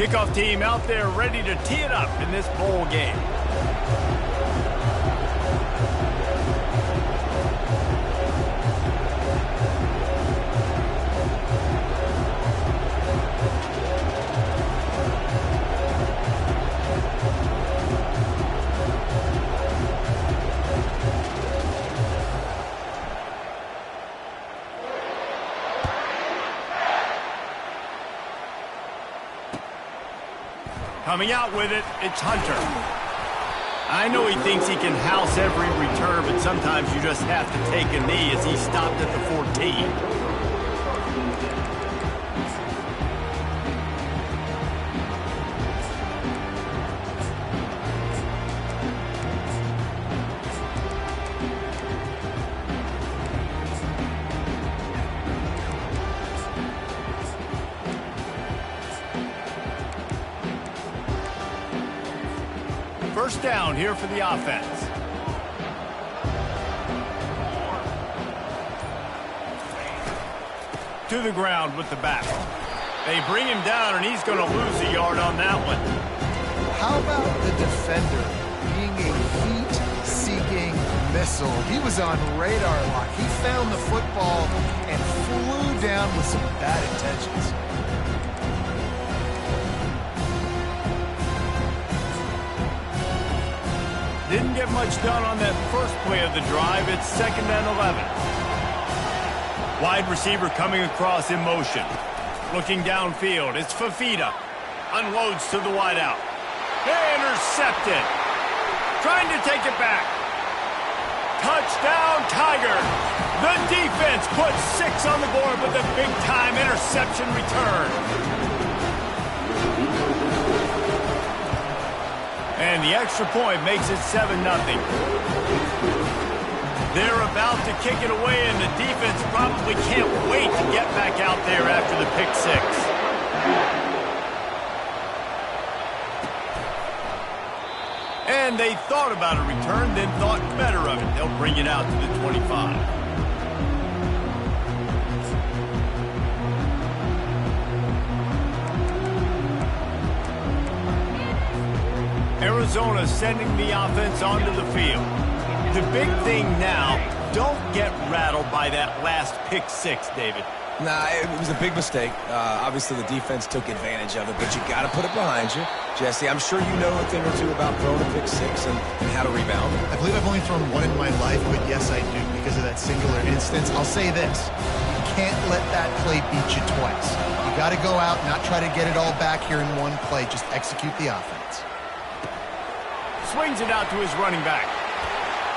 Kickoff team out there ready to tee it up in this bowl game. Coming out with it, it's Hunter. I know he thinks he can house every return, but sometimes you just have to take a knee as he stopped at the 14. First down here for the offense. To the ground with the back. They bring him down, and he's going to lose a yard on that one. How about the defender being a heat-seeking missile? He was on radar lock. He found the football and flew down with some bad intentions. Didn't get much done on that first play of the drive. It's 2nd and 11. Wide receiver coming across in motion. Looking downfield, it's Fafita. Unloads to the wideout. Intercepted. Trying to take it back. Touchdown, Tiger. The defense puts 6 on the board with a big-time interception return. And the extra point makes it 7-0. They're about to kick it away, and the defense probably can't wait to get back out there after the pick 6. And they thought about a return, then thought better of it. They'll bring it out to the 25. Arizona sending the offense onto the field. The big thing now, don't get rattled by that last pick 6, David. Nah, it was a big mistake. Obviously, the defense took advantage of it, but you got to put it behind you. Jesse, I'm sure you know a thing or two about throwing a pick 6 and how to rebound. I believe I've only thrown one in my life, but yes, I do because of that singular instance. I'll say this. You can't let that play beat you twice. You got to go out, not try to get it all back here in one play. Just execute the offense. Swings it out to his running back.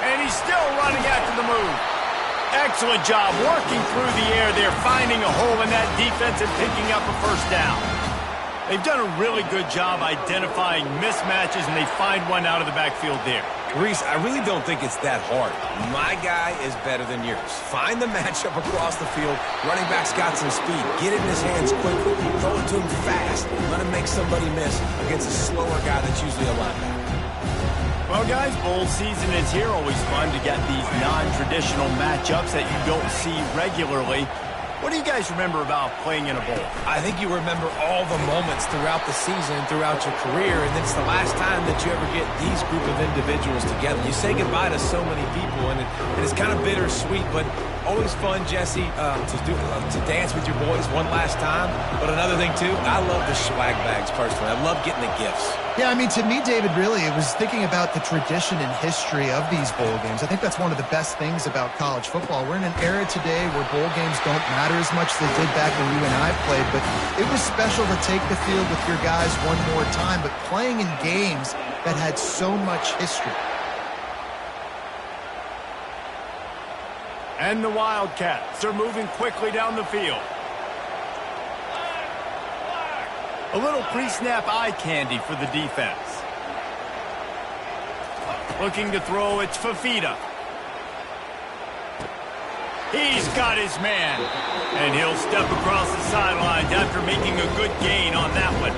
And he's still running after the move. Excellent job working through the air there, finding a hole in that defense and picking up a first down. They've done a really good job identifying mismatches, and they find one out of the backfield there. Reese, I really don't think it's that hard. My guy is better than yours. Find the matchup across the field. Running back's got some speed. Get it in his hands quickly. Throw it to him fast. Let him make somebody miss against a slower guy that's usually a linebacker. Well, guys, bowl season is here. Always fun to get these non-traditional matchups that you don't see regularly. What do you guys remember about playing in a bowl? I think you remember all the moments throughout the season, throughout your career, and it's the last time that you ever get these group of individuals together. You say goodbye to so many people, and it's kind of bittersweet, but always fun, Jesse, to dance with your boys one last time. But another thing, too, I love the swag bags, personally. I love getting the gifts. Yeah, I mean, to me, David, really, it was thinking about the tradition and history of these bowl games. I think that's one of the best things about college football. We're in an era today where bowl games don't matter as much as they did back when you and I played, but it was special to take the field with your guys one more time, but playing in games that had so much history. And the Wildcats are moving quickly down the field. A little pre-snap eye candy for the defense. Looking to throw, it's Fafita. He's got his man. And he'll step across the sidelines after making a good gain on that one.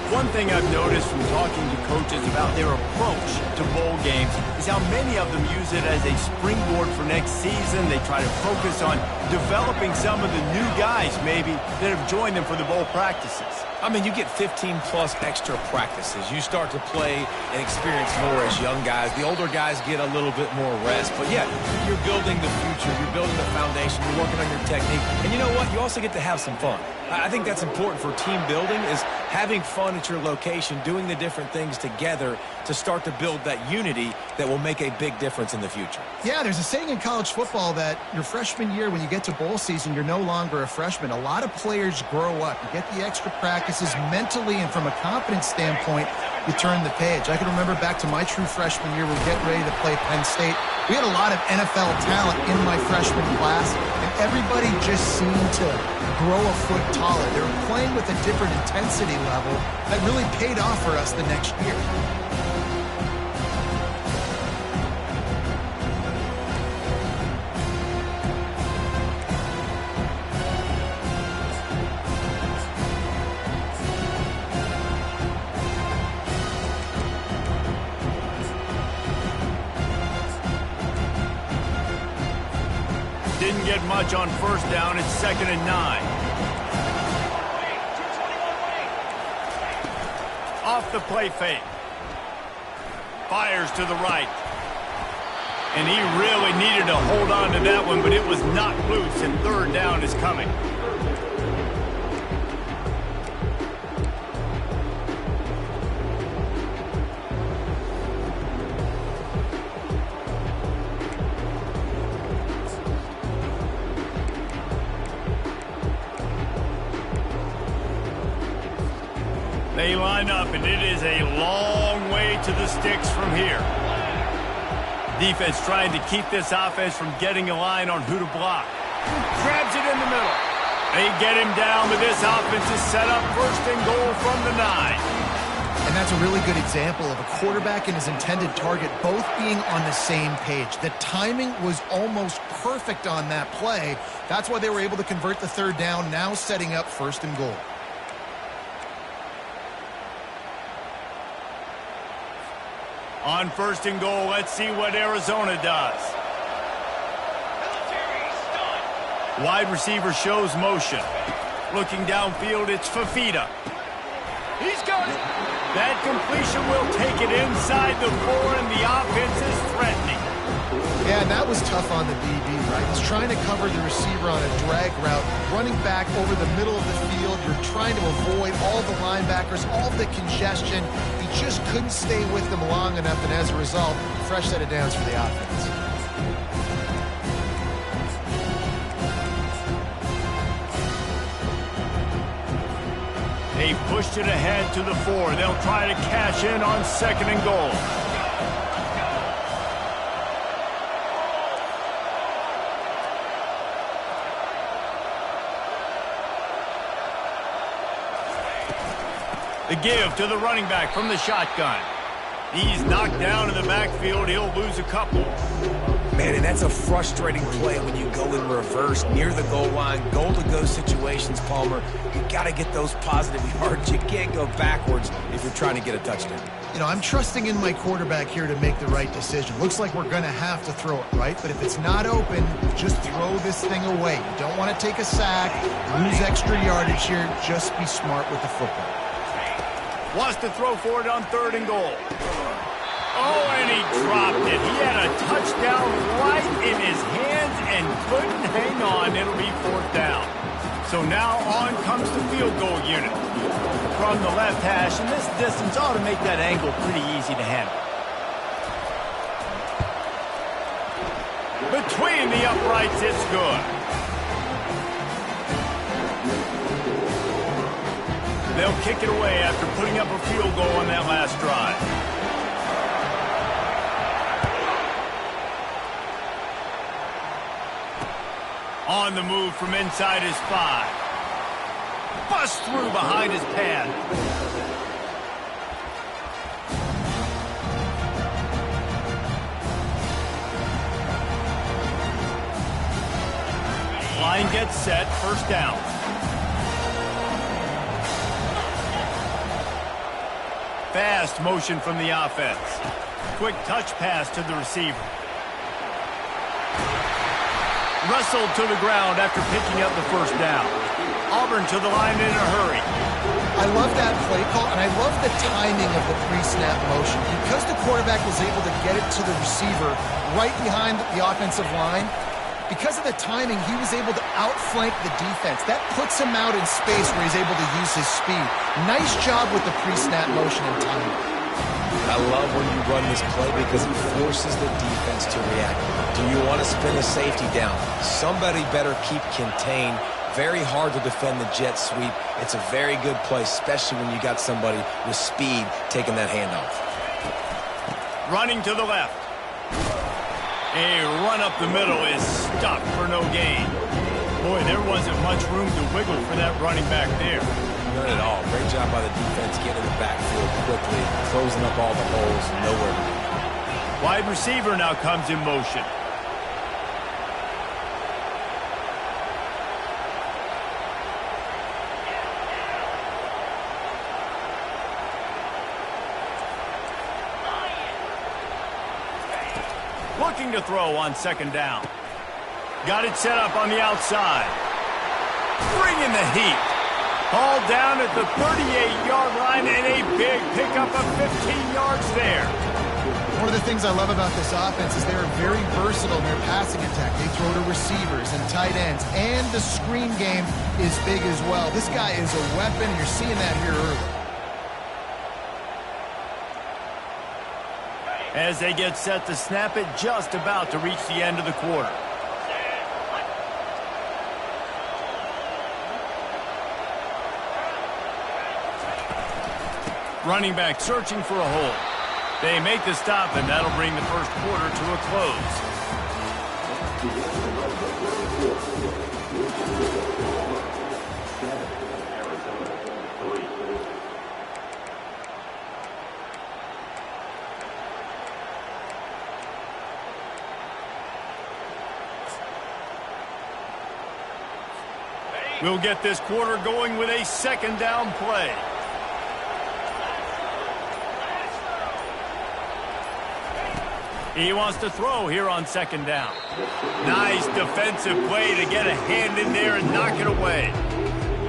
One thing I've noticed from talking to coaches about their approach to bowl games is how many of them use it as a springboard for next season. They try to focus on developing some of the new guys maybe that have joined them for the bowl practices. I mean, you get 15-plus extra practices. You start to play and experience more as young guys. The older guys get a little bit more rest. But, yeah, you're building the future. You're building the foundation. You're working on your technique. And you know what? You also get to have some fun. I think that's important for team building is having fun at your location, doing the different things together to start to build that unity that will make a big difference in the future. Yeah, there's a saying in college football that your freshman year, when you get to bowl season, you're no longer a freshman. A lot of players grow up. You get the extra practices mentally, and from a confidence standpoint, you turn the page. I can remember back to my true freshman year, we're getting ready to play Penn State. We had a lot of NFL talent in my freshman class, and everybody just seemed to grow a foot taller. They were playing with a different intensity level that really paid off for us the next year. Didn't get much on first down. It's 2nd and 9. Off the play fake. Fires to the right. And he really needed to hold on to that one, but it was knocked loose, and 3rd down is coming. They line up, and it is a long way to the sticks from here. Defense trying to keep this offense from getting a line on who to block. Grabs it in the middle. They get him down, but this offense is set up 1st and goal from the 9. And that's a really good example of a quarterback and his intended target both being on the same page. The timing was almost perfect on that play. That's why they were able to convert the 3rd down, now setting up 1st and goal. On 1st and goal, let's see what Arizona does. Wide receiver shows motion. Looking downfield, it's Fafita. He's got it. That completion will take it inside the 4, and the offense is threatening. Yeah, and that was tough on the DB, right? He's trying to cover the receiver on a drag route, running back over the middle of the field. You're trying to avoid all the linebackers, all the congestion. He just couldn't stay with them long enough, and as a result, fresh set of downs for the offense. They pushed it ahead to the 4. They'll try to cash in on 2nd and goal. The give to the running back from the shotgun. He's knocked down in the backfield. He'll lose a couple. Man, and that's a frustrating play when you go in reverse near the goal line, goal-to-go situations, Palmer. You got to get those positive yards. You can't go backwards if you're trying to get a touchdown. You know, I'm trusting in my quarterback here to make the right decision. Looks like we're going to have to throw it, right? But if it's not open, just throw this thing away. You don't want to take a sack, lose extra yardage here. Just be smart with the football. Wants to throw for it on 3rd and goal. Oh, and he dropped it. He had a touchdown right in his hands and couldn't hang on. It'll be 4th down. So now on comes the field goal unit. From the left hash, and this distance ought to make that angle pretty easy to handle. Between the uprights, it's good. They'll kick it away after putting up a field goal on that last drive. On the move from inside his 5. Bust through behind his pad. Line gets set, 1st down. Fast motion from the offense. Quick touch pass to the receiver. Wrestled to the ground after picking up the 1st down. Auburn to the line in a hurry. I love that play call, and I love the timing of the pre-snap motion. Because the quarterback was able to get it to the receiver right behind the offensive line, because of the timing, he was able to outflank the defense. That puts him out in space where he's able to use his speed. Nice job with the pre-snap motion and timing. I love when you run this play because it forces the defense to react. Do you want to spin the safety down? Somebody better keep contained. Very hard to defend the jet sweep. It's a very good play, especially when you got somebody with speed taking that handoff. Running to the left. A run up the middle is stopped for no gain. Boy, there wasn't much room to wiggle for that running back there. None at all. Great job by the defense getting in the backfield quickly, closing up all the holes, nowhere to go. Wide receiver now comes in motion. Looking to throw on second down. Got it set up on the outside. Bringing the heat. Ball down at the 38-yard line and a big pickup of 15 yards there. One of the things I love about this offense is they're very versatile in their passing attack. They throw to receivers and tight ends, and the screen game is big as well. This guy is a weapon. You're seeing that here early. As they get set to snap it, just about to reach the end of the quarter. Running back searching for a hole. They make the stop, and that'll bring the first quarter to a close. We'll get this quarter going with a second down play. He wants to throw here on second down. Nice defensive play to get a hand in there and knock it away.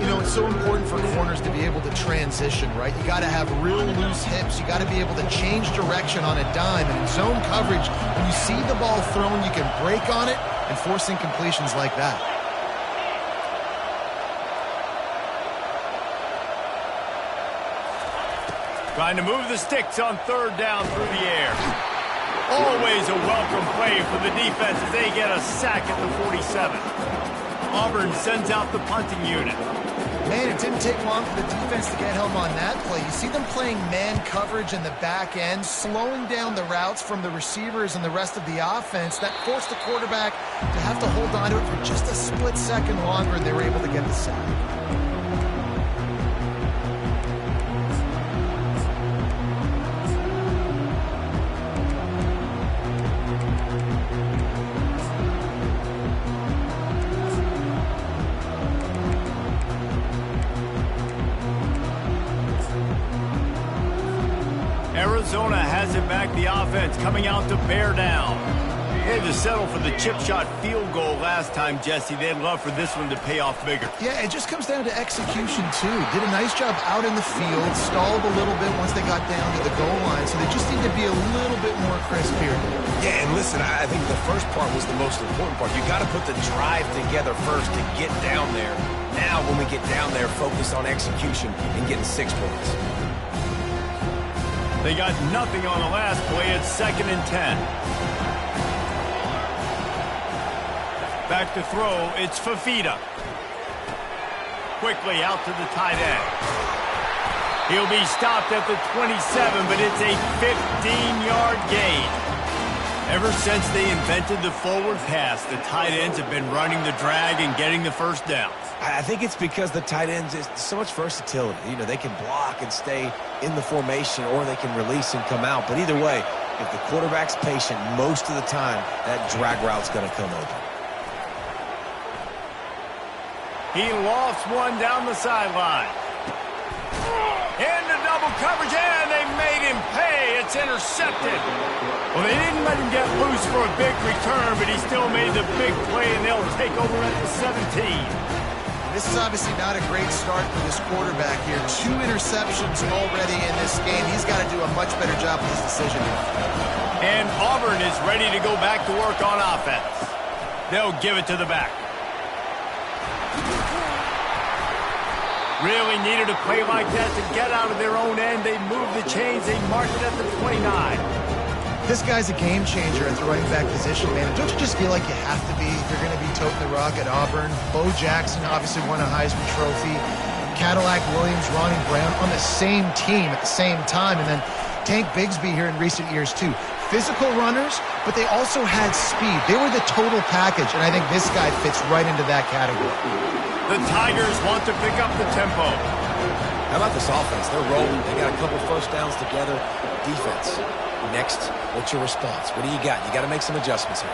You know, it's so important for corners to be able to transition, right? You got to have real loose hips. You got to be able to change direction on a dime. And in zone coverage, when you see the ball thrown, you can break on it and force incompletions like that. Trying to move the sticks on third down through the air. Always a welcome play for the defense as they get a sack at the 47. Auburn sends out the punting unit. Man, it didn't take long for the defense to get home on that play. You see them playing man coverage in the back end, slowing down the routes from the receivers and the rest of the offense. That forced the quarterback to have to hold on to it for just a split second longer, and they were able to get the sack. Arizona has it back, the offense coming out to bear down. They had to settle for the chip shot field goal last time, Jesse. They'd love for this one to pay off bigger. Yeah, it just comes down to execution, too. Did a nice job out in the field, stalled a little bit once they got down to the goal line, so they just need to be a little bit more crisp here. Yeah, and listen, I think the first part was the most important part. You got to put the drive together first to get down there. Now, when we get down there, focus on execution and getting 6 points. They got nothing on the last play. It's 2nd and 10. Back to throw. It's Fafita. Quickly out to the tight end. He'll be stopped at the 27, but it's a 15-yard gain. Ever since they invented the forward pass, the tight ends have been running the drag and getting the first down. I think it's because the tight ends is so much versatility. You know, they can block and stay in the formation, or they can release and come out. But either way, if the quarterback's patient most of the time, that drag route's going to come open. He lofts one down the sideline. Into double coverage, and they made him pay. It's intercepted. Well, they didn't let him get loose for a big return, but he still made the big play, and they'll take over at the 17. this is obviously not a great start for this quarterback here. 2 interceptions already in this game. He's got to do a much better job with his decision. And Auburn is ready to go back to work on offense. They'll give it to the back. Really needed a play like that to get out of their own end. They moved the chains. They marked it at the 29. This guy's a game changer at the running back position, man. Don't you just feel like you have to be if you're going to be toting the rock at Auburn? Bo Jackson obviously won a Heisman Trophy. Cadillac Williams, Ronnie Brown on the same team at the same time. And then Tank Bigsby here in recent years, too. Physical runners, but they also had speed. They were the total package, and I think this guy fits right into that category. The Tigers want to pick up the tempo. How about this offense? They're rolling. They got a couple first downs together. Defense. Next, what's your response? What do you got? You got to make some adjustments here.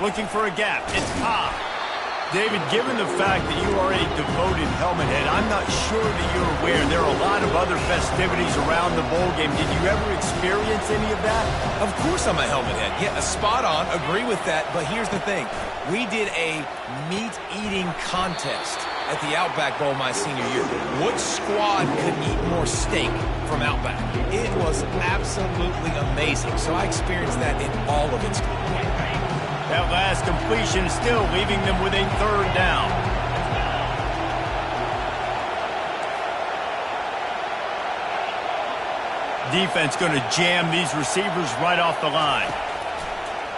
Looking for a gap. It's Cobb. David, given the fact that you are a devoted helmet head, I'm not sure that you're aware there are a lot of other festivities around the bowl game. Did you ever experience any of that? Of course I'm a helmet head. Yeah, spot on. Agree with that. But here's the thing. We did a meat-eating contest at the Outback Bowl my senior year. What squad could eat more steak from Outback? It was absolutely amazing. So I experienced that in all of its glory. That last completion still leaving them with a 3rd down. Defense going to jam these receivers right off the line.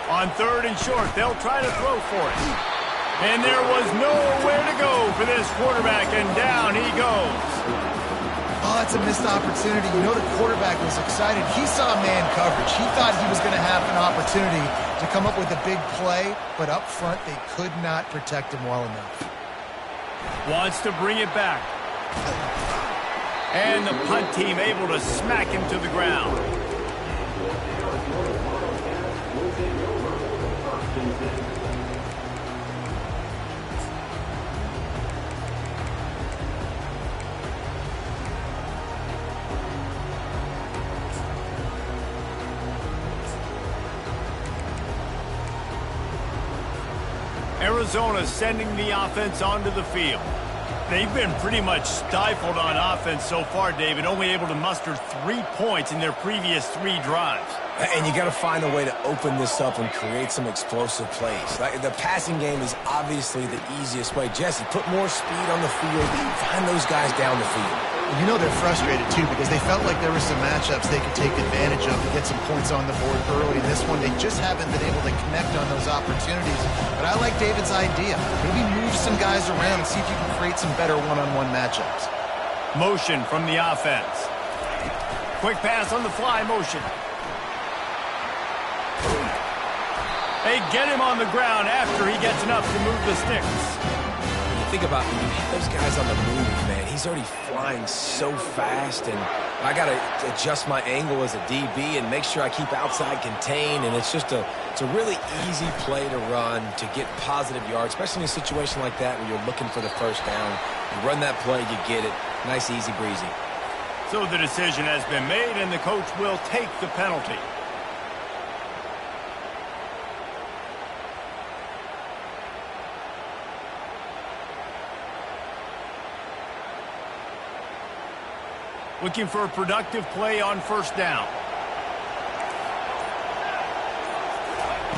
On 3rd and short, they'll try to throw for it. And there was nowhere to go for this quarterback, and down he goes. Oh, that's a missed opportunity. You know the quarterback was excited. He saw man coverage. He thought he was going to have an opportunity to come up with a big play, but up front they could not protect him well enough. Wants to bring it back. And the punt team able to smack him to the ground. Arizona sending the offense onto the field. They've been pretty much stifled on offense so far, David, only able to muster 3 points in their previous 3 drives. And you got to find a way to open this up and create some explosive plays. The passing game is obviously the easiest way. Jesse, put more speed on the field. Find those guys down the field. You know they're frustrated, too, because they felt like there were some matchups they could take advantage of to get some points on the board early. In this one, they just haven't been able to connect on those opportunities. But I like David's idea. Maybe move some guys around and see if you can create some better one-on-one matchups. Motion from the offense. Quick pass on the fly motion. They get him on the ground after he gets enough to move the sticks. Think about those guys on the move, man. He's already flying so fast, and I got to adjust my angle as a DB and make sure I keep outside contained, and it's a really easy play to run to get positive yards, especially in a situation like that where you're looking for the first down. You run that play, you get it. Nice, easy breezy. So the decision has been made, and the coach will take the penalty. Looking for a productive play on 1st down.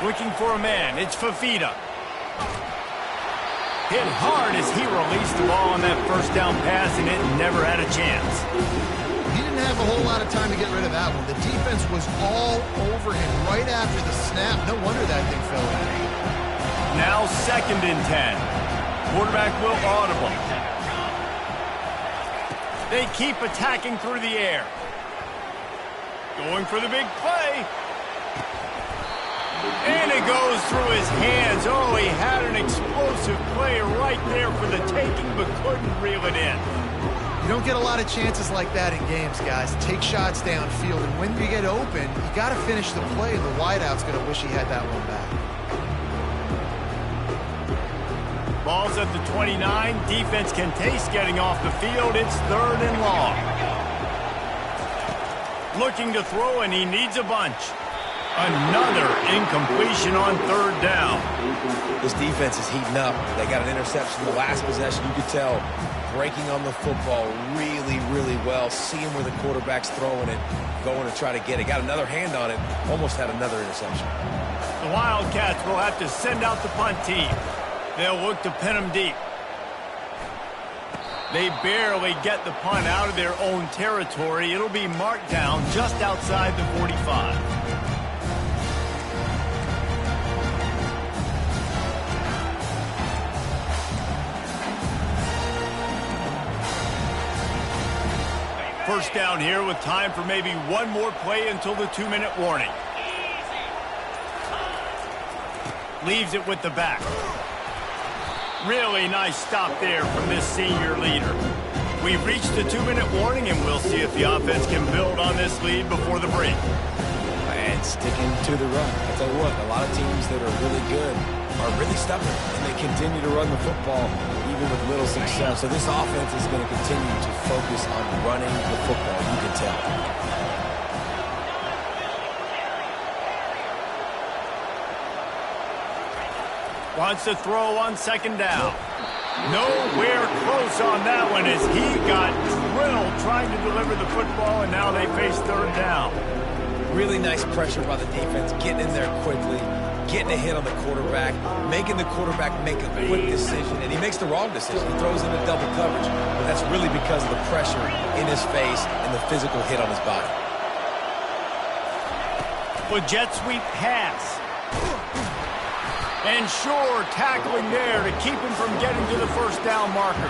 Looking for a man. It's Fafita. Hit hard as he released the ball on that 1st down pass, and it never had a chance. He didn't have a whole lot of time to get rid of that one. The defense was all over him right after the snap. No wonder that thing fell in. Now 2nd and 10. Quarterback will audible. They keep attacking through the air. Going for the big play. And it goes through his hands. Oh, he had an explosive play right there for the taking, but couldn't reel it in. You don't get a lot of chances like that in games, guys. Take shots downfield, and when you get open, you got to finish the play, and the wideout's going to wish he had that one back. Ball's at the 29. Defense can taste getting off the field. It's 3rd and long. Looking to throw, and he needs a bunch. Another incompletion on third down. This defense is heating up. They got an interception the last possession. You could tell breaking on the football really, really well, seeing where the quarterback's throwing it, going to try to get it. Got another hand on it, almost had another interception. The Wildcats will have to send out the punt team. They'll look to pin them deep. They barely get the punt out of their own territory. It'll be marked down just outside the 45. First down here with time for maybe one more play until the 2-minute warning. Leaves it with the back. Really nice stop there from this senior leader. We've reached the 2-minute warning, and we'll see if the offense can build on this lead before the break. And sticking to the run. I tell you what, a lot of teams that are really good are really stubborn, and they continue to run the football even with little success. So this offense is going to continue to focus on running the football, you can tell. Wants to throw on second down. Nowhere close on that one as he got drilled trying to deliver the football, and now they face third down. Really nice pressure by the defense, getting in there quickly, getting a hit on the quarterback, making the quarterback make a quick decision, and he makes the wrong decision. He throws into double coverage, but that's really because of the pressure in his face and the physical hit on his body. With jet sweep pass. And sure, tackling there to keep him from getting to the first down marker.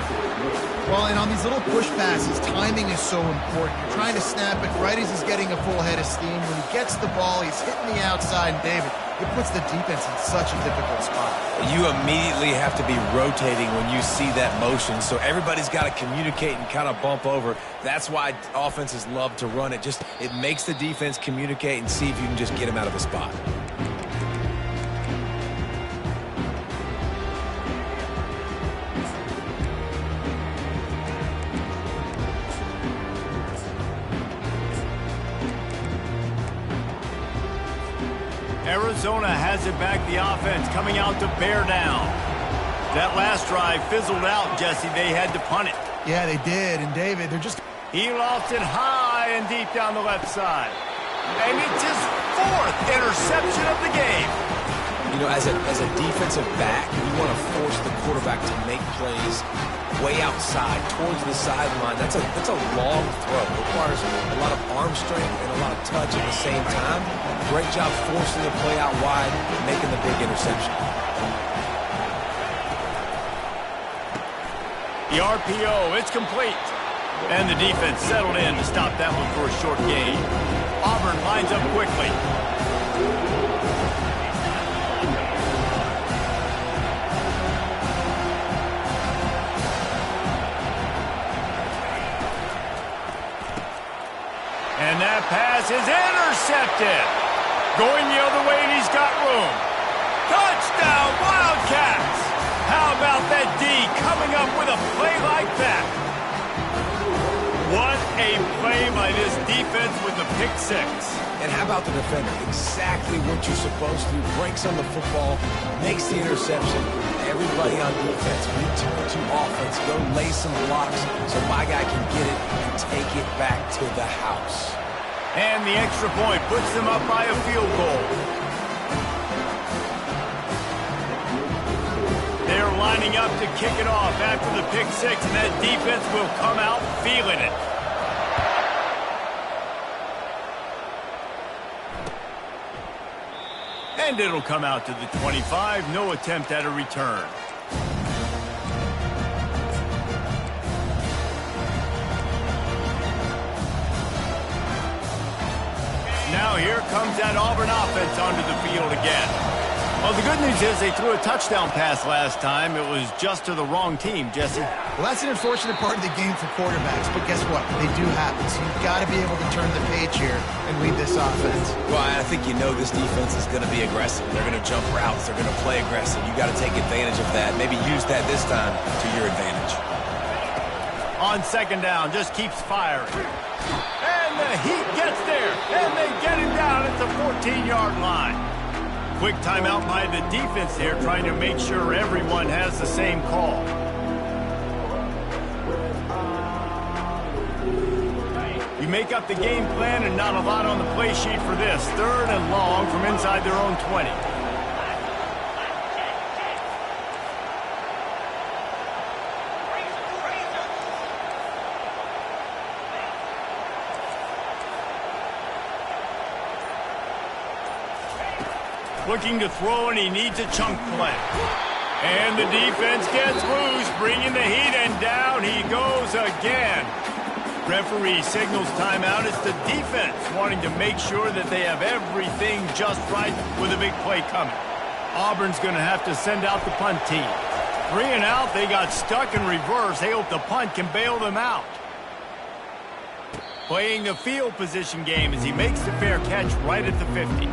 Well, and on these little push passes, timing is so important. You're trying to snap it right as he's getting a full head of steam. When he gets the ball, he's hitting the outside, and David, it puts the defense in such a difficult spot. You immediately have to be rotating when you see that motion, so everybody's got to communicate and kind of bump over. That's why offenses love to run it. It makes the defense communicate and see if you can just get him out of a spot. Arizona has it back, the offense coming out to bear down. That last drive fizzled out, Jesse. They had to punt it. Yeah, they did. And David, they're just... He lost it high and deep down the left side. And it's his fourth interception of the game. You know, as a defensive back, you want to force the quarterback to make plays way outside, towards the sideline. That's a long throw. It requires a lot of arm strength and a lot of touch at the same time. Great job forcing the play out wide, making the big interception. The RPO, it's complete. And the defense settled in to stop that one for a short gain. Auburn lines up quickly. And that pass is intercepted. Going the other way, and he's got room. Touchdown, Wildcats! How about that D coming up with a play like that? What a play by this defense with the pick six. And how about the defender? Exactly what you're supposed to do. Breaks on the football, makes the interception. Everybody on defense, return to offense. Go lay some blocks so my guy can get it and take it back to the house. And the extra point puts them up by a field goal. They're lining up to kick it off after the pick six, and that defense will come out feeling it. And it'll come out to the 25. No attempt at a return. Now here comes that Auburn offense onto the field again. Well, the good news is they threw a touchdown pass last time. It was just to the wrong team, Jesse. Well, that's an unfortunate part of the game for quarterbacks, but guess what? They do happen, so you've got to be able to turn the page here and lead this offense. Well, I think you know this defense is going to be aggressive. They're going to jump routes. They're going to play aggressive. You've got to take advantage of that. Maybe use that this time to your advantage. On second down, just keeps firing. And the heat gets there, and they get him down at the 14. 15-yard line. Quick timeout by the defense there, trying to make sure everyone has the same call. You make up the game plan and not a lot on the play sheet for this. 3rd and long from inside their own 20. Looking to throw, and he needs a chunk play. And the defense gets loose, bringing the heat, and down he goes again. Referee signals timeout. It's the defense wanting to make sure that they have everything just right with a big play coming. Auburn's going to have to send out the punt team. 3 and out, they got stuck in reverse. They hope the punt can bail them out. Playing the field position game as he makes the fair catch right at the 50.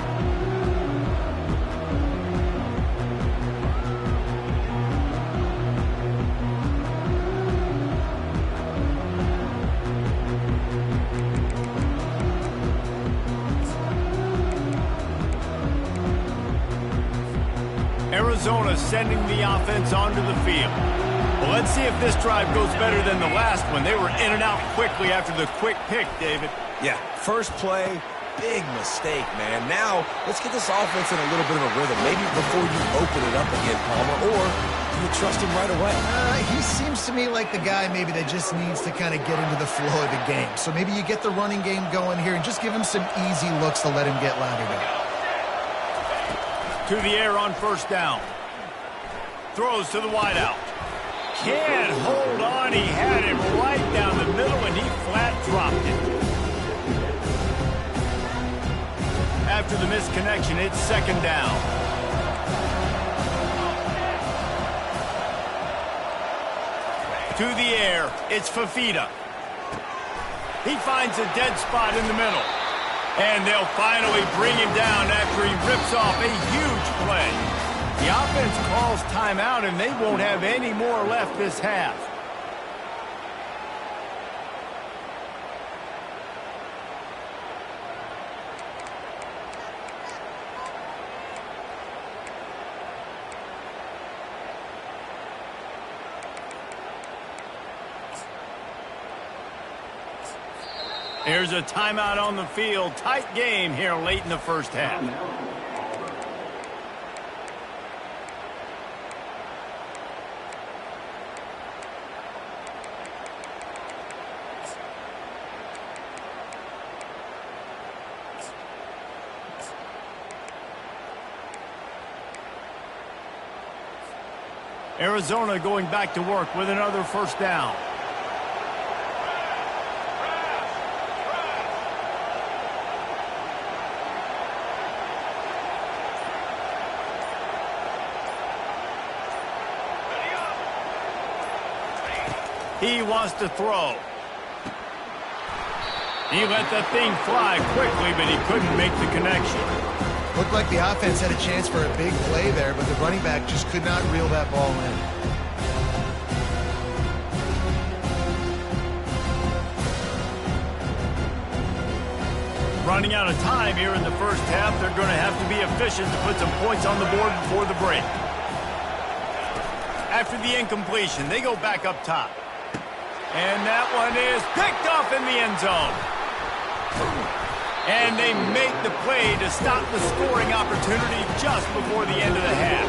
Arizona sending the offense onto the field. Well, let's see if this drive goes better than the last one. They were in and out quickly after the quick pick, David. Yeah, first play, big mistake, man. Now, let's get this offense in a little bit of a rhythm. Maybe before you open it up again, Palmer, or do you trust him right away? He seems to me like the guy maybe that just needs to kind of get into the flow of the game. So maybe you get the running game going here and just give him some easy looks to let him get lathered up. To the air on 1st down. Throws to the wideout. Can't hold on. He had it right down the middle, and he flat dropped it. After the misconnection, it's 2nd down. To the air, it's Fafita. He finds a dead spot in the middle. And they'll finally bring him down after he rips off a huge play. The offense calls timeout, and they won't have any more left this half. Here's a timeout on the field. Tight game here late in the first half. Arizona going back to work with another 1st down. He wants to throw. He let the thing fly quickly, but he couldn't make the connection. Looked like the offense had a chance for a big play there, but the running back just could not reel that ball in. Running out of time here in the first half. They're going to have to be efficient to put some points on the board before the break. After the incompletion, they go back up top. And that one is picked off in the end zone. And they make the play to stop the scoring opportunity just before the end of the half.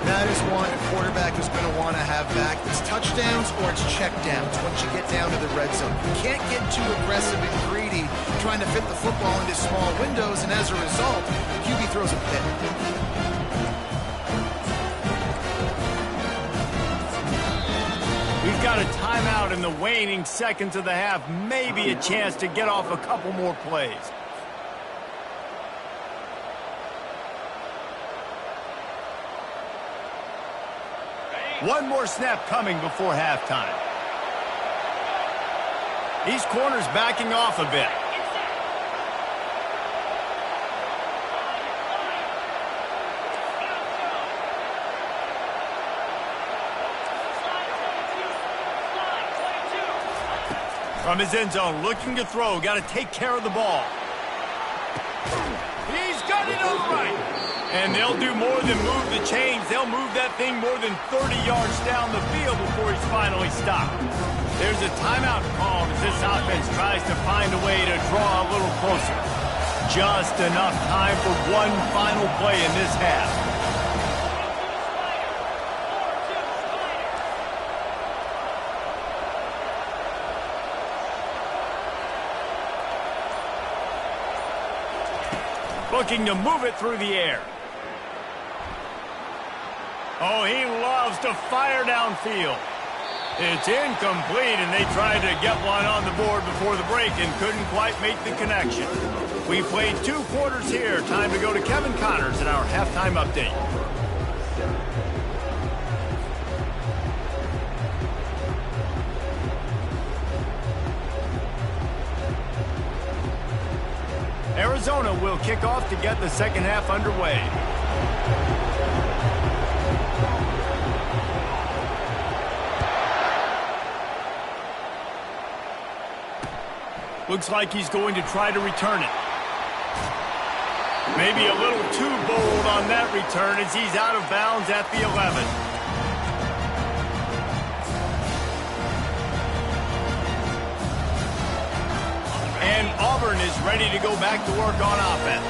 That is one a quarterback is going to want to have back. It's touchdowns or it's checkdowns once you get down to the red zone. You can't get too aggressive and greedy trying to fit the football into small windows, and as a result, QB throws a pick. We've got a timeout in the waning seconds of the half. Maybe a chance to get off a couple more plays. One more snap coming before halftime. These corners backing off a bit. From his end zone, looking to throw. Got to take care of the ball. He's And they'll do more than move the chains. They'll move that thing more than 30 yards down the field before he's finally stopped. There's a timeout called as this offense tries to find a way to draw a little closer. Just enough time for one final play in this half. Looking to move it through the air. Oh, he loves to fire downfield. It's incomplete, and they tried to get one on the board before the break and couldn't quite make the connection. We played 2 quarters here. Time to go to Kevin Connors in our halftime update. Arizona will kick off to get the second half underway. Looks like he's going to try to return it. Maybe a little too bold on that return as he's out of bounds at the 11. And Auburn is ready to go back to work on offense.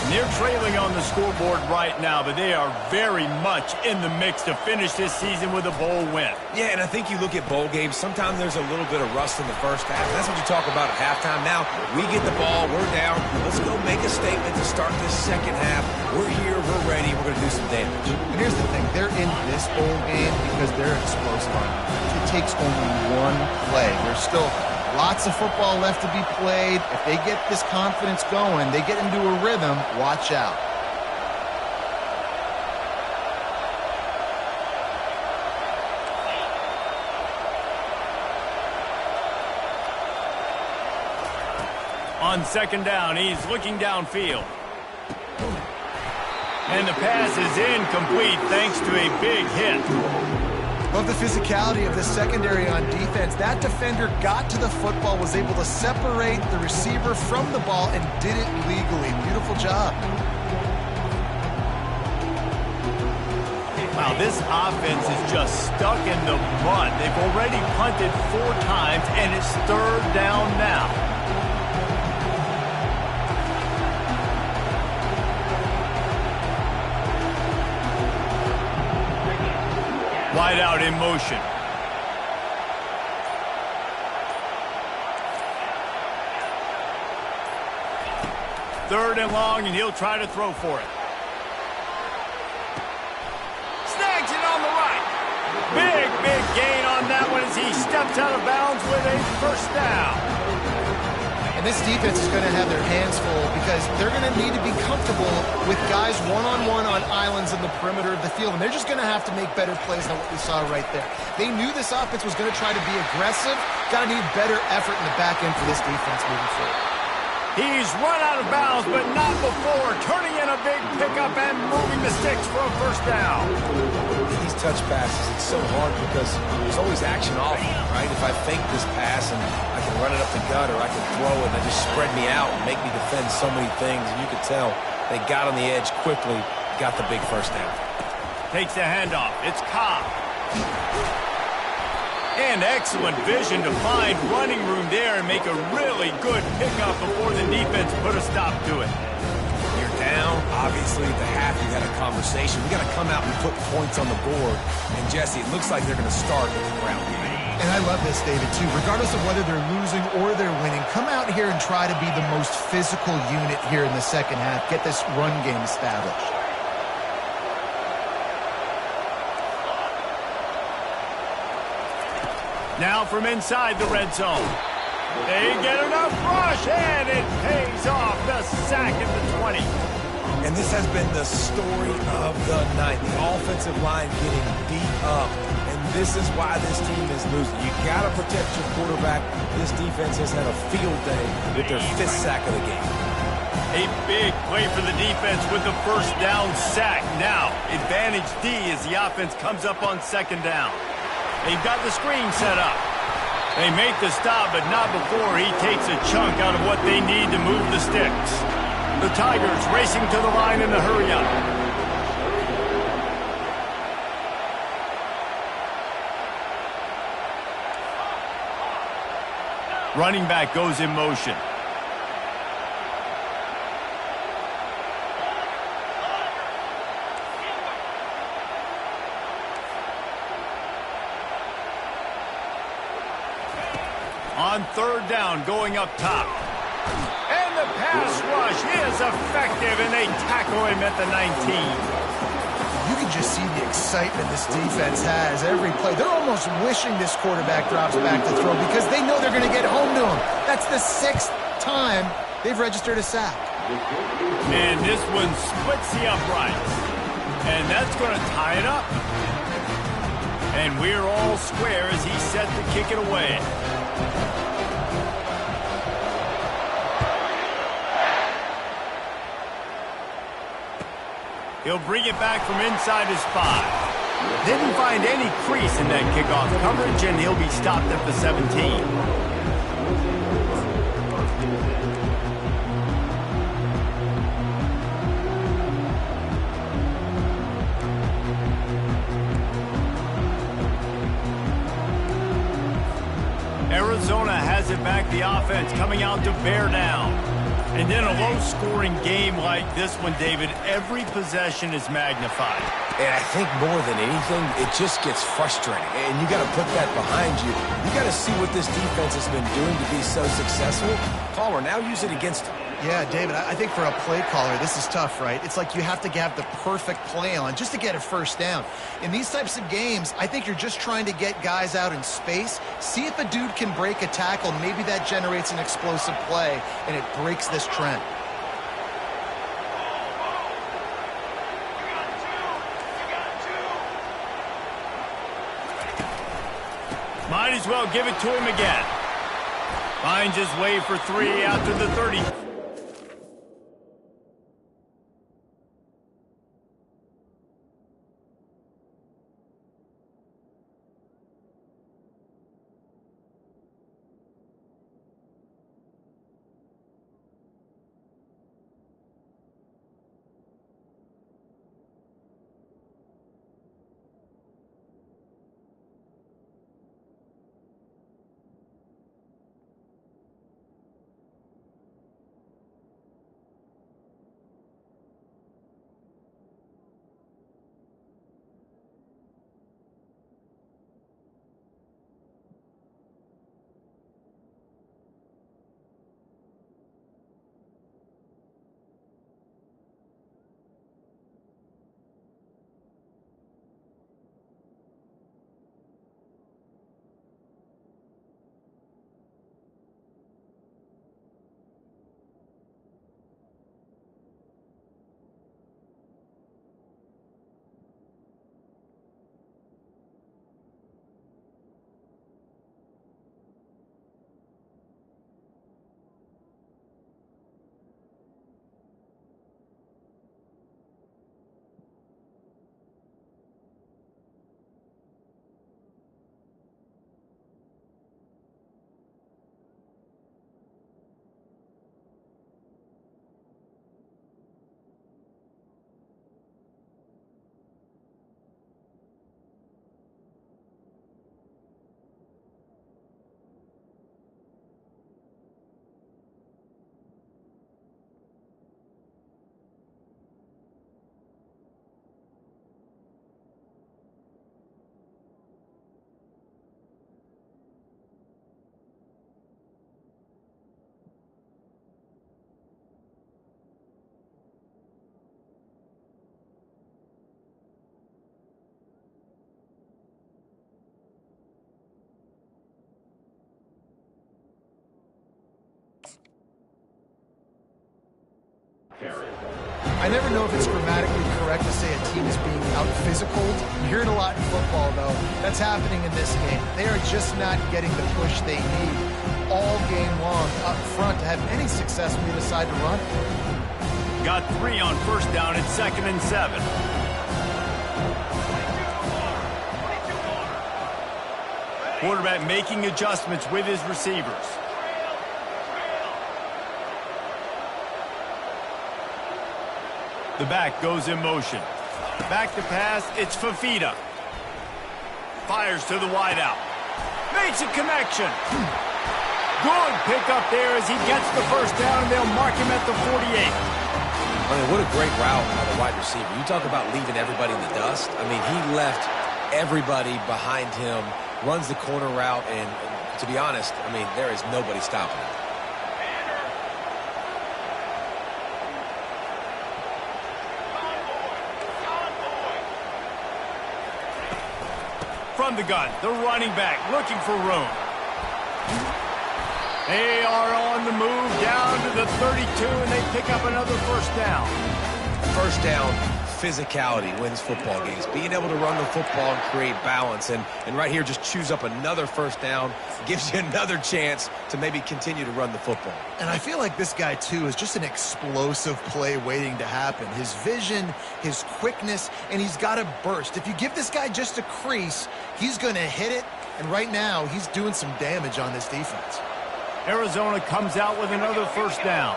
And they're trailing on the scoreboard right now, but they are very much in the mix to finish this season with a bowl win. Yeah, and I think you look at bowl games, sometimes there's a little bit of rust in the first half. That's what you talk about at halftime. Now, we get the ball, we're down. Let's go make a statement to start this second half. We're here, we're ready, we're going to do some damage. And here's the thing, they're in this bowl game because they're explosive on offense. It takes only one play. There's still lots of football left to be played. If they get this confidence going, they get into a rhythm, watch out. On second down, he's looking downfield. And the pass is incomplete thanks to a big hit. Love the physicality of the secondary on defense. That defender got to the football, was able to separate the receiver from the ball, and did it legally. Beautiful job. Wow, this offense is just stuck in the mud. They've already punted 4 times, and it's 3rd down now. Wide out in motion. Third and long, and he'll try to throw for it. Snags it on the right. Big gain on that one as he steps out of bounds with a first down. And this defense is going to have their hands full because they're going to need to be comfortable with guys one-on-one on islands in the perimeter of the field. And they're just going to have to make better plays than what we saw right there. They knew this offense was going to try to be aggressive. Got to need better effort in the back end for this defense moving forward. He's run out of bounds, but not before. Turning in a big pickup and moving the sticks for a first down. These touch passes, it's so hard because there's always action off them, right? If I fake this pass and I can run it up the gut or I can throw it and they just spread me out and make me defend so many things. And you could tell they got on the edge quickly, got the big first down. Takes the handoff. It's Cobb. And excellent vision to find running room there and make a really good pickup before the defense put a stop to it. You're down. Obviously, at the half, you had a conversation. We got to come out and put points on the board. And, Jesse, it looks like they're going to start with the ground game. And I love this, David, too. Regardless of whether they're losing or they're winning, come out here and try to be the most physical unit here in the second half. Get this run game established. Now from inside the red zone. They get enough rush, and it pays off. The sack at the 20. And this has been the story of the night. The offensive line getting beat up. And this is why this team is losing. You got to protect your quarterback. This defense has had a field day with their 5th sack of the game. A big play for the defense with the first down sack. Now, advantage D as the offense comes up on second down. They've got the screen set up. They make the stop, but not before he takes a chunk out of what they need to move the sticks. The Tigers racing to the line in a hurry-up. Running back goes in motion. On third down, going up top. And the pass rush is effective, and they tackle him at the 19. You can just see the excitement this defense has every play. They're almost wishing this quarterback drops back to throw because they know they're going to get home to him. That's the 6th time they've registered a sack. And this one splits the uprights. And that's going to tie it up. And we're all square as he's set to kick it away. He'll bring it back from inside his 5. Didn't find any crease in that kickoff coverage, and he'll be stopped at the 17. Arizona has it back, the offense coming out to bear down. And then a low-scoring game like this one, David, every possession is magnified. And I think more than anything, it just gets frustrating. And you got to put that behind you. You got to see what this defense has been doing to be so successful. Caller, now use it against them. Yeah, David, I think for a play caller, this is tough, right? It's like you have to have the perfect play on just to get a first down. In these types of games, I think you're just trying to get guys out in space, see if a dude can break a tackle. Maybe that generates an explosive play, and it breaks this trend. Might as well give it to him again. Finds his way for 3 out to the 30. I never know if it's grammatically correct to say a team is being out-physical. You hear it a lot in football, though. That's happening in this game. They are just not getting the push they need all game long up front to have any success when they decide to run. Got 3 on first down at 2nd and 7. Quarterback making adjustments with his receivers. The back goes in motion. Back to pass, it's Fafita. Fires to the wideout. Makes a connection. Good pickup there as he gets the first down, and they'll mark him at the 48. I mean, what a great route by the wide receiver. You talk about leaving everybody in the dust. I mean, he left everybody behind him, runs the corner route, and to be honest, I mean, there is nobody stopping him. From the gun, the running back looking for room. They are on the move down to the 32, and they pick up another first down. First down, physicality wins football games. Being able to run the football and create balance. And right here, just choose up another first down. Gives you another chance to maybe continue to run the football. And I feel like this guy, too, is just an explosive play waiting to happen. His vision, his quickness, and he's got a burst. If you give this guy just a crease, he's going to hit it. And right now, he's doing some damage on this defense. Arizona comes out with another first down.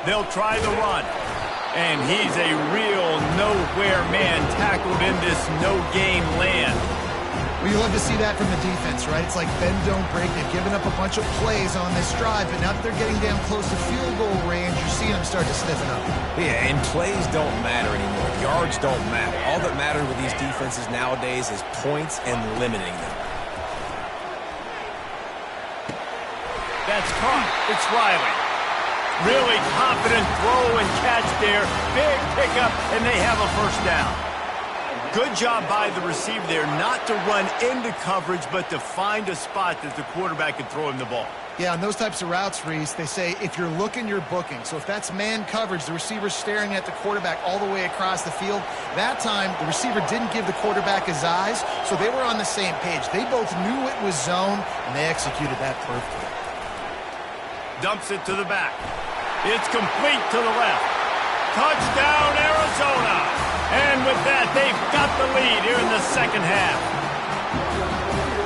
They'll try the run. And he's a real nowhere man tackled in this no-gain land. Well, you love to see that from the defense, right? It's like bend, don't break. They've given up a bunch of plays on this drive, but now that they're getting down close to field goal range, you're seeing them start to stiffen up. Yeah, and plays don't matter anymore. Yards don't matter. All that matters with these defenses nowadays is points and limiting them. That's caught. It's Riley. Really confident throw and catch there. Big pickup, and they have a first down. Good job by the receiver there not to run into coverage, but to find a spot that the quarterback can throw him the ball. Yeah, on those types of routes, Reese, they say if you're looking, you're booking. So if that's man coverage, the receiver's staring at the quarterback all the way across the field. That time, the receiver didn't give the quarterback his eyes, so they were on the same page. They both knew it was zone, and they executed that perfectly. Dumps it to the back. It's complete to the left. Touchdown, Arizona! And with that, they've got the lead here in the second half.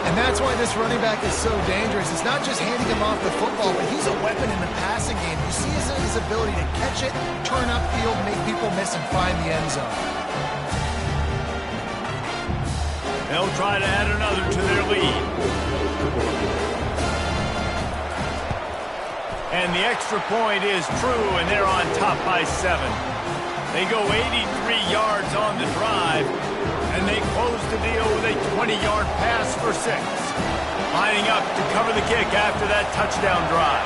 And that's why this running back is so dangerous. It's not just handing him off the football, but he's a weapon in the passing game. You see his ability to catch it, turn upfield, make people miss, and find the end zone. They'll try to add another to their lead. And the extra point is true, and they're on top by 7. They go 83 yards on the drive, and they close the deal with a 20-yard pass for 6. Lining up to cover the kick after that touchdown drive.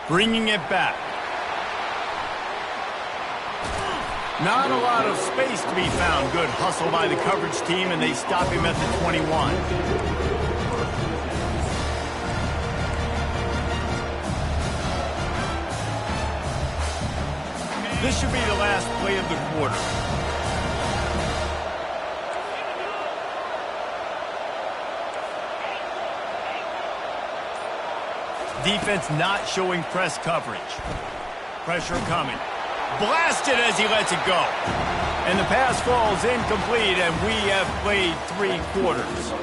Bringing it back. Not a lot of space to be found. Good hustle by the coverage team, and they stop him at the 21. This should be the last play of the quarter. Defense not showing press coverage. Pressure coming. Blasted as he lets it go. And the pass falls incomplete, and we have played 3 quarters.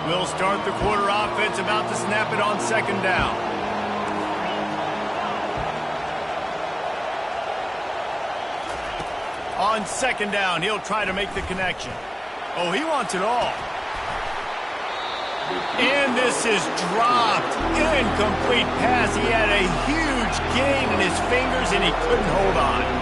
We'll start the quarter offense, about to snap it on second down. On second down, he'll try to make the connection. Oh, he wants it all. And this is dropped. Incomplete pass. He had a huge gain in his fingers, and he couldn't hold on.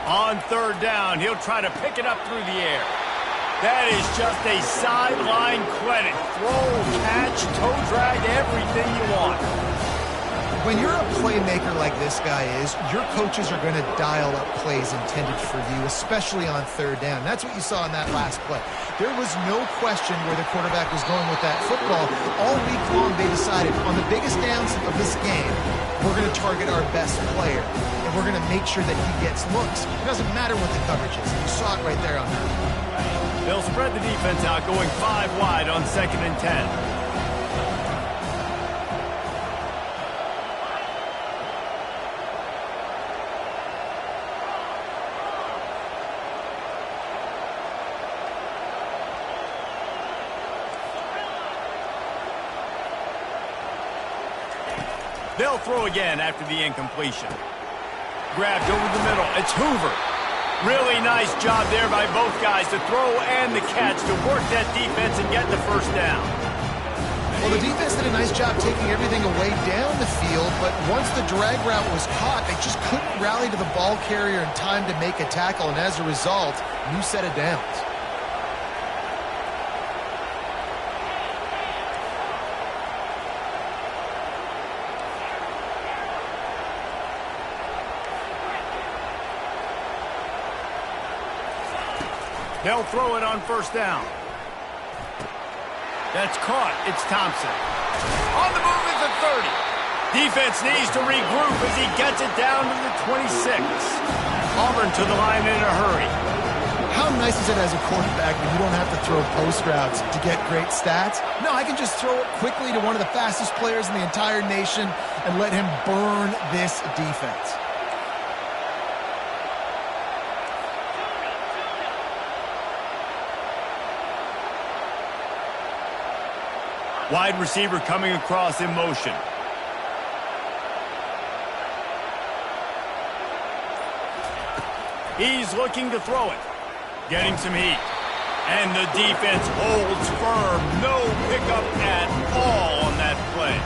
On third down, he'll try to pick it up through the air. That is just a sideline credit. Throw, catch, toe drag, everything you want. When you're a playmaker like this guy is, your coaches are going to dial up plays intended for you, especially on third down. That's what you saw in that last play. There was no question where the quarterback was going with that football. All week long, they decided on the biggest downs of this game, we're going to target our best player, and we're going to make sure that he gets looks. It doesn't matter what the coverage is. You saw it right there on that. They'll spread the defense out, going 5 wide on 2nd and 10. They'll throw again after the incompletion. Grabbed over the middle. It's Hoover. Really nice job there by both guys to throw and the catch to work that defense and get the first down. Well, the defense did a nice job taking everything away down the field, but once the drag route was caught, they just couldn't rally to the ball carrier in time to make a tackle, and as a result, new set of downs. They'll throw it on 1st down. That's caught. It's Thompson. On the move is the 30. Defense needs to regroup as he gets it down to the 26. Auburn to the line in a hurry. How nice is it as a quarterback when you don't have to throw post routes to get great stats? No, I can just throw it quickly to one of the fastest players in the entire nation and let him burn this defense. Wide receiver coming across in motion. He's looking to throw it. Getting some heat. And the defense holds firm. No pickup at all on that play.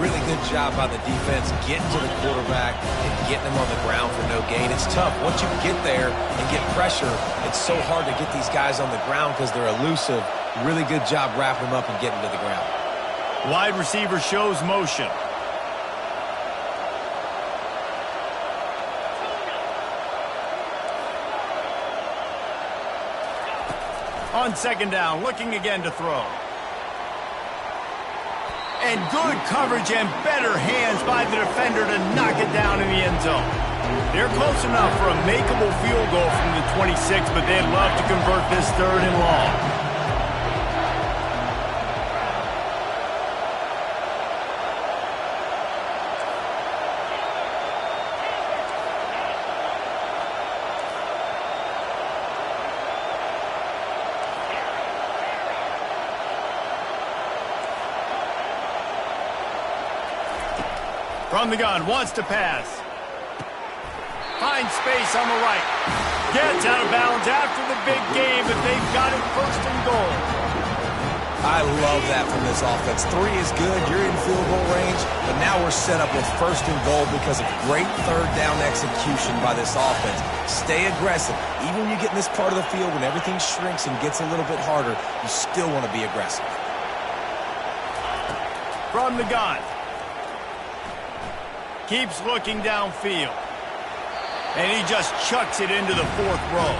Really good job by the defense getting to the quarterback and getting him on the ground for no gain. It's tough. Once you get there and get pressure, it's so hard to get these guys on the ground because they're elusive. Really good job wrapping them up and getting to the ground. Wide receiver shows motion. On 2nd down, looking again to throw. And good coverage and better hands by the defender to knock it down in the end zone. They're close enough for a makeable field goal from the 26, but they'd love to convert this 3rd and long. From the gun, wants to pass. Finds space on the right. Gets out of bounds after the big game, but they've got it 1st and goal. I love that from this offense. 3 is good. You're in field goal range, but now we're set up with 1st and goal because of great 3rd down execution by this offense. Stay aggressive. Even when you get in this part of the field, when everything shrinks and gets a little bit harder, you still want to be aggressive. From the gun. Keeps looking downfield. And he just chucks it into the 4th row.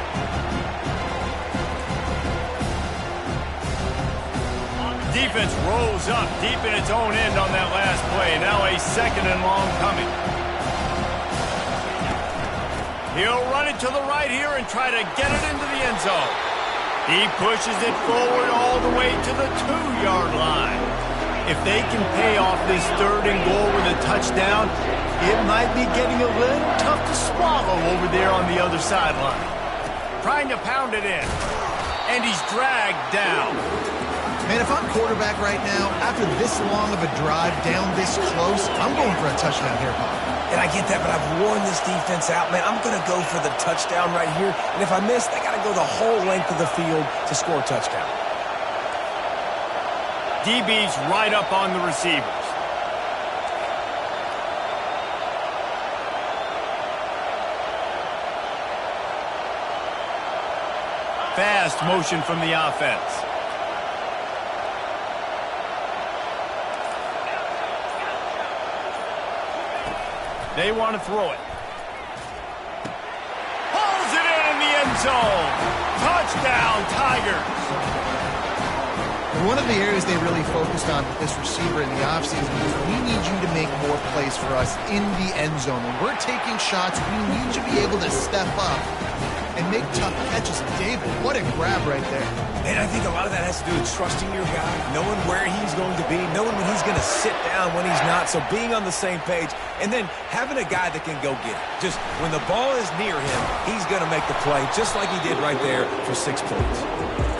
Defense rolls up deep in its own end on that last play. Now a 2nd and long coming. He'll run it to the right here and try to get it into the end zone. He pushes it forward all the way to the 2-yard line. If they can pay off this 3rd and goal with a touchdown, it might be getting a little tough to swallow over there on the other sideline. Trying to pound it in. And he's dragged down. Man, if I'm quarterback right now, after this long of a drive down this close, I'm going for a touchdown here, Bob. And I get that, but I've worn this defense out. Man, I'm going to go for the touchdown right here. And if I miss, they got to go the whole length of the field to score a touchdown. DB's right up on the receivers. Fast motion from the offense. They want to throw it. Pulls it in the end zone. Touchdown, Tigers. One of the areas they really focused on with this receiver in the offseason is we need you to make more plays for us in the end zone. When we're taking shots, we need you to be able to step up and make tough catches. David, what a grab right there. And I think a lot of that has to do with trusting your guy, knowing where he's going to be, knowing when he's going to sit down, when he's not. So being on the same page, and then having a guy that can go get it. Just when the ball is near him, he's going to make the play, just like he did right there for 6 points.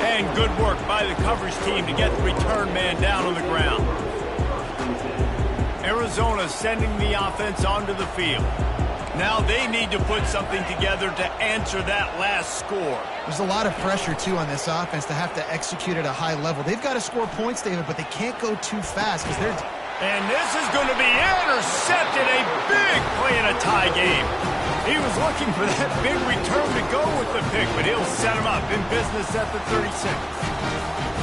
And good work by the coverage team to get the return man down on the ground. Arizona sending the offense onto the field. Now they need to put something together to answer that last score. There's a lot of pressure, too, on this offense to have to execute at a high level. They've got to score points, David, but they can't go too fast because they're... And this is going to be intercepted. A big play in a tie game. He was looking for that big return to go with the pick, but he'll set him up in business at the 36.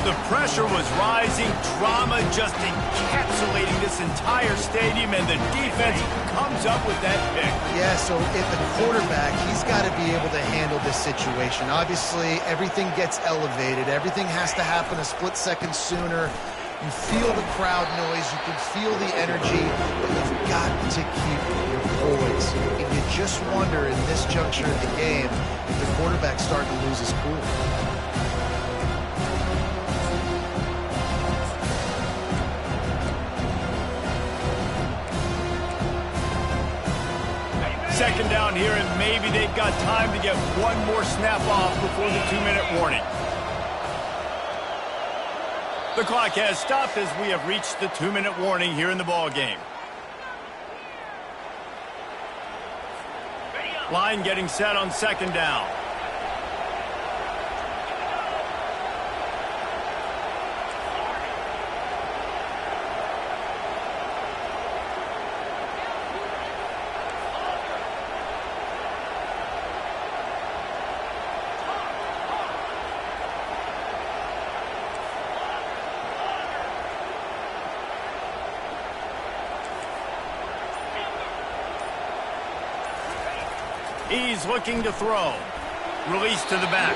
The pressure was rising. Drama just encapsulating this entire stadium, and the defense comes up with that pick. Yeah, so at the quarterback, he's got to be able to handle this situation. Obviously, everything gets elevated. Everything has to happen a split second sooner. You feel the crowd noise. You can feel the energy, but you've got to keep your poise. And you just wonder in this juncture of the game if the quarterback's starting to lose his cool. Second down here, and maybe they've got time to get one more snap off before the 2-minute warning. The clock has stopped as we have reached the 2-minute warning here in the ball game. Line getting set on second down. He's looking to throw. Release to the back.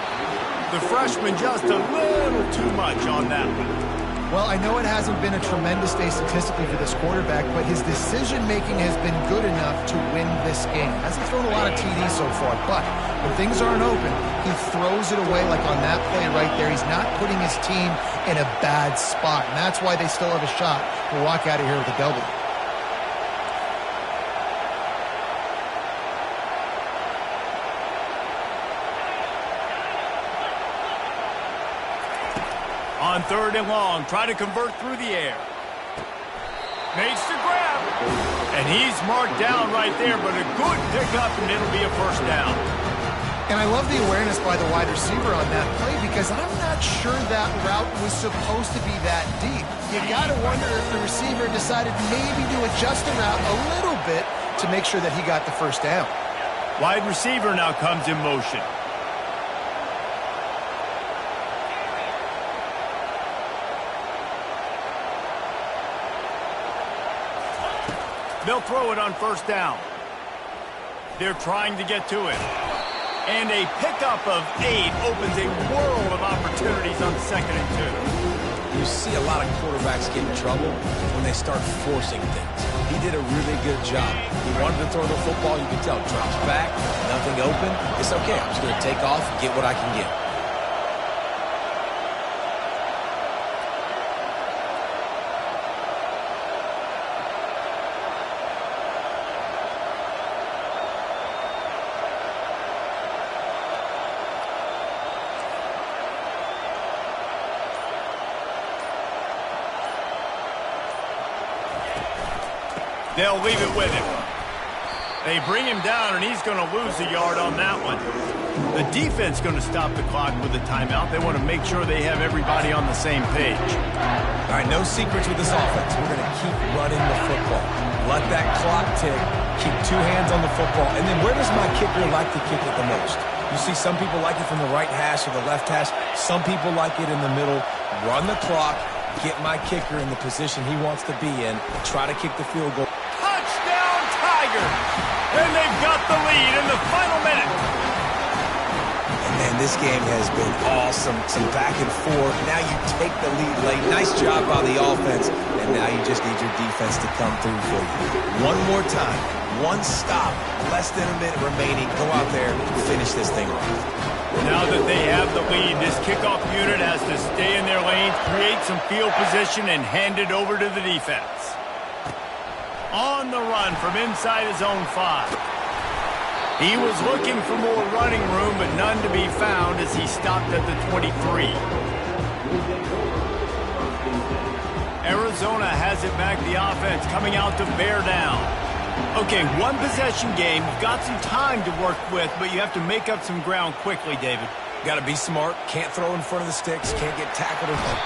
The freshman just a little too much on that one. Well, I know it hasn't been a tremendous day statistically for this quarterback, but his decision-making has been good enough to win this game. Hasn't thrown a lot of TDs so far, but when things aren't open, he throws it away like on that play right there. He's not putting his team in a bad spot, and that's why they still have a shot to walk out of here with a double. On third and long, try to convert through the air. Makes the grab. And he's marked down right there, but a good pickup, and it'll be a first down. And I love the awareness by the wide receiver on that play because I'm not sure that route was supposed to be that deep. You got to wonder if the receiver decided maybe to adjust the route a little bit to make sure that he got the first down. Wide receiver now comes in motion. They'll throw it on first down. They're trying to get to it. And a pickup of 8 opens a world of opportunities on second and 2. You see a lot of quarterbacks get in trouble when they start forcing things. He did a really good job. He wanted to throw the football. You can tell. Drops back, nothing open. It's okay. I'm just going to take off and get what I can get. They'll leave it with him. They bring him down, and he's going to lose a yard on that one. The defense going to stop the clock with a timeout. They want to make sure they have everybody on the same page. All right, no secrets with this offense. We're going to keep running the football. Let that clock tick. Keep 2 hands on the football. And then where does my kicker like to kick it the most? You see some people like it from the right hash or the left hash. Some people like it in the middle. Run the clock. Get my kicker in the position he wants to be in. Try to kick the field goal. Touchdown, Tigers! staggered. And they've got the lead in the final minute. And this game has been awesome. Some back and forth. Now you take the lead late. Nice job by the offense. And now you just need your defense to come through for you. One more time. One stop. Less than a minute remaining. Go out there and finish this thing off. Now that they have the lead, this kickoff unit has to stay in their lanes, create some field position, and hand it over to the defense. On the run from inside his own 5. He was looking for more running room, but none to be found as he stopped at the 23. Arizona has it back, the offense coming out to bear down. Okay, one possession game. You've got some time to work with, but you have to make up some ground quickly, David. Got to be smart. Can't throw in front of the sticks. Can't get tackled or hit.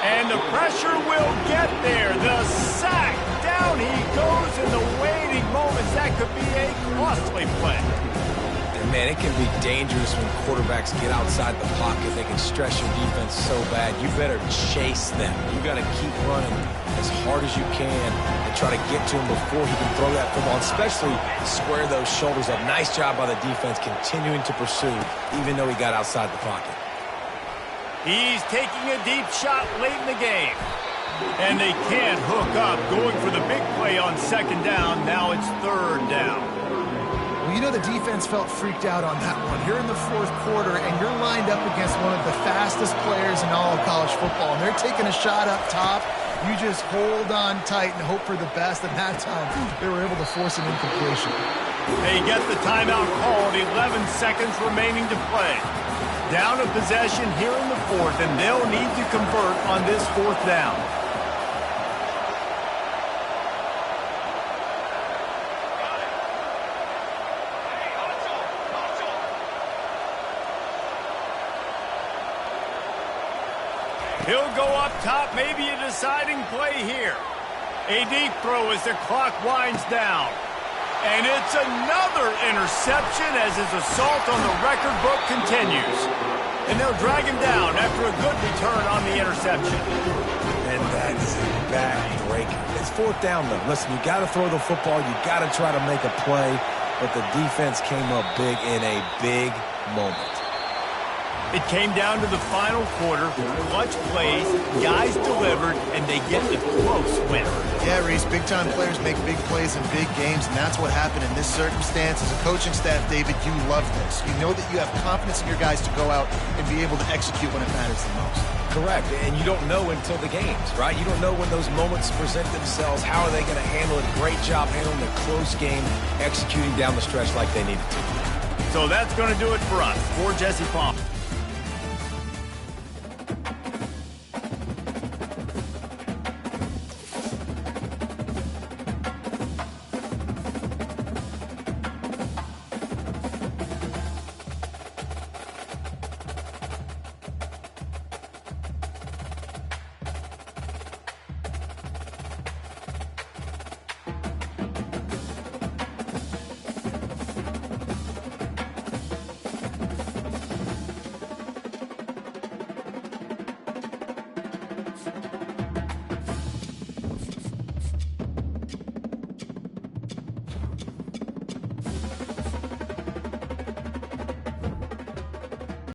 And the pressure will get there. The sack. Down he goes in the waiting moments. That could be a costly play. And man, it can be dangerous when quarterbacks get outside the pocket. They can stress your defense so bad. You better chase them. You got to keep running as hard as you can and try to get to him before he can throw that football, especially square those shoulders up. Nice job by the defense continuing to pursue, even though he got outside the pocket. He's taking a deep shot late in the game. And they can't hook up. Going for the big play on second down. Now it's third down. Well, you know the defense felt freaked out on that one. You're in the fourth quarter, and you're lined up against one of the fastest players in all of college football. And they're taking a shot up top. You just hold on tight and hope for the best. And that time, they were able to force an incompletion. They get the timeout called. 11 seconds remaining to play. Down a possession here in the fourth, and they'll need to convert on this fourth down. He'll go up top, maybe a deciding play here. A deep throw as the clock winds down. And it's another interception as his assault on the record book continues. And they'll drag him down after a good return on the interception. And that is a back-breaker. It's fourth down, though. Listen, you got to throw the football. You got to try to make a play. But the defense came up big in a big moment. It came down to the final quarter. Clutch plays, guys delivered, and they get the close win. Yeah, Reese, big-time players make big plays in big games, and that's what happened in this circumstance. As a coaching staff, David, you love this. You know that you have confidence in your guys to go out and be able to execute when it matters the most. Correct, and you don't know until the games, right? You don't know when those moments present themselves. How are they going to handle it? Great job handling the close game, executing down the stretch like they needed to. So that's going to do it for us. For Jesse Palmer.